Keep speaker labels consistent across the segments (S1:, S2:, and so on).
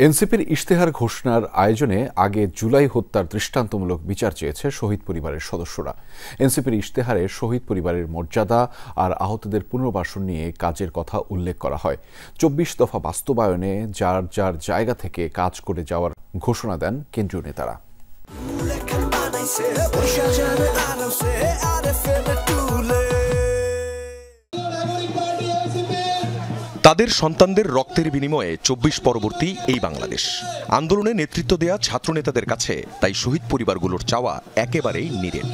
S1: এনসিপির ইশতেহার ঘোষণার আয়োজনে আগে জুলাই হত্যার দৃষ্টান্তমূলক বিচার চেয়েছে শহীদ পরিবারের সদস্যরা। এনসিপির ইশতেহারে শহীদ পরিবারের মর্যাদা আর আহতদের পুনর্বাসন নিয়ে কাজের কথা উল্লেখ করা হয়। ২৪ দফা বাস্তবায়নে যার যার জায়গা থেকে কাজ করে যাওয়ার ঘোষণা দেন কেন্দ্রীয় নেতারা।
S2: তাদের সন্তানদের রক্তের বিনিময়ে ২৪ পরবর্তী এই বাংলাদেশ। আন্দোলনে নেতৃত্ব দেয়া ছাত্রনেতাদের কাছে তাই শহীদ পরিবারগুলোর চাওয়া একেবারেই নিরেট।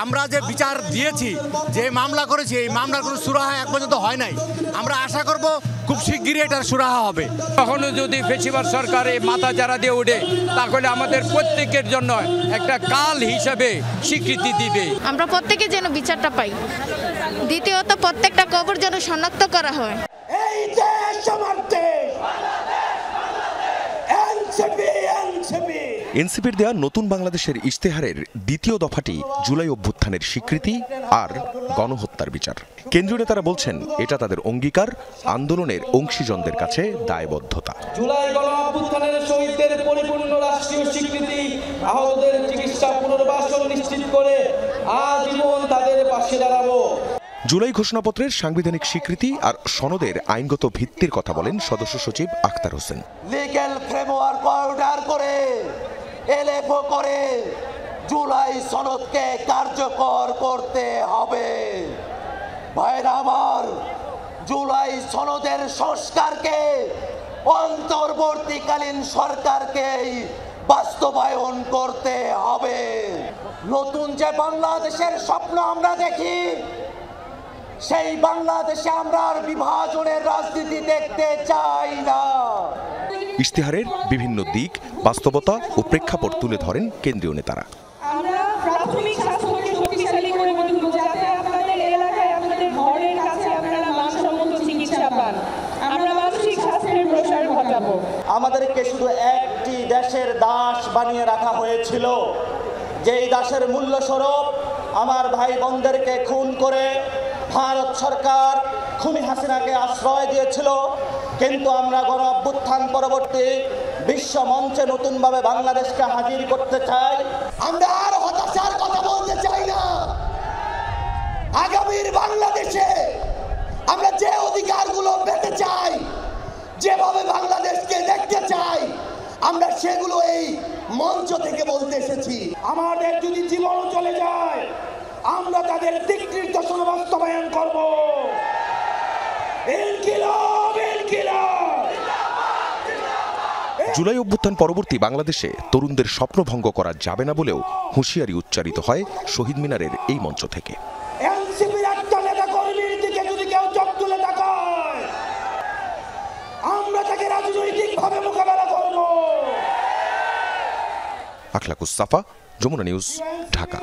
S3: আমরা যে বিচার দিয়েছি, যে মামলা করেছি, এই মামলার কোনো সুরাহা এক পর্যন্ত হয় নাই। আমরা আশা করব খুব শিগগিরই এটার সুরাহা হবে।
S4: কখনো যদি ফেসিবাদ সরকারে মাথা চারা দিয়ে ওঠে, তাহলে আমাদের প্রত্যেকের জন্য একটা কাল হিসাবে স্বীকৃতি দিবে।
S5: আমরা প্রত্যেকে যেন বিচারটা পাই। দ্বিতীয়ত, প্রত্যেকটা কবর যেন শনাক্ত করা হয়।
S6: এই দেশ আমার দেশ।
S2: এনসিপির দেয়া নতুন বাংলাদেশের ইশতেহারের দ্বিতীয় দফাটি জুলাই অভ্যুত্থানের স্বীকৃতি আর গণহত্যার বিচার। কেন্দ্রীয় নেতারা বলছেন এটা তাদের অঙ্গীকার, আন্দোলনের অংশীজনদের কাছে দায়বদ্ধতা।
S7: জুলাই গণঅভ্যুত্থানের শহীদদের পরিপূর্ণ রাষ্ট্রীয় স্বীকৃতি, আহতদের চিকিৎসা পুনর্বাসন নিশ্চিত করে আজীবন তাদের পাশে দাঁড়াবো।
S2: জুলাই ঘোষণাপত্রের সাংবিধানিক স্বীকৃতি আর সনদের আইনগত ভিত্তির কথা বলেন সদস্য সচিব Akhtar Hossain.
S6: Legal framework order করে এলএফও করে জুলাই সনদকে কার্যকর করতে হবে। ভাইরা আমার, জুলাই সনদের সংস্কারকে অন্তর্বর্তীকালীন সরকারকেই বাস্তবায়ন করতে হবে। নতুন যে বাংলাদেশের স্বপ্ন আমরা দেখি, সেই বাংলাদেশে আমরা আর বিভাজনের রাজনীতি দেখতে চাই না।
S2: ইশতেহারের বিভিন্ন দিক, বাস্তবতা ও প্রেক্ষাপট তুলে ধরেন কেন্দ্রীয় নেতারা।
S8: আমরা প্রাথমিক স্বাস্থ্যকে শক্তিশালী করে তুলব, যাতে আপনাদের এলাকায়, আপনাদের ঘরের কাছে আপনারা মানসম্মত চিকিৎসা পান। আমরা মানসিক স্বাস্থ্যের প্রসার ঘটাবো।
S6: আমাদেরকে শুধু একটি দেশের দাস বানিয়ে রাখা হয়েছিল, যেই দাসের মূল্যস্বরূপ আমার ভাই বোনদেরকে খুন করে ভারত সরকার খুনি হাসিনাকে আশ্রয় দিয়েছিল। কিন্তু আমরা গণ অভ্যুত্থান পরবর্তী বিশ্ব মঞ্চে নতুনভাবে বাংলাদেশকে হাজির করতে চাই। আমরা আর হতাশার কথা বলতে চাই না। আগামীর বাংলাদেশে আমরা যে অধিকারগুলো পেতে চাই, যেভাবে বাংলাদেশকে দেখতে চাই, আমরা সেগুলো এই মঞ্চ থেকে বলতে এসেছি। আমাদের যদি জীবনও চলে যায়, আমরা তাদের দিক নির্দেশন বাস্তবায়ন করব।
S2: জুলাই অভ্যুত্থান পরবর্তী বাংলাদেশে তরুণদের স্বপ্ন ভঙ্গ করা যাবে না বলেও হুঁশিয়ারি উচ্চারিত হয় শহীদ মিনারের এই মঞ্চ থেকে।
S6: এনসিপির একটা নেতা কর্মীর দিকে যদি কেউ চোখ তুলে তাকায়, আমরা তাকে রাজনৈতিকভাবে মোকাবেলা করব।
S2: আখলাকুস সাফা, যমুনা নিউজ, ঢাকা।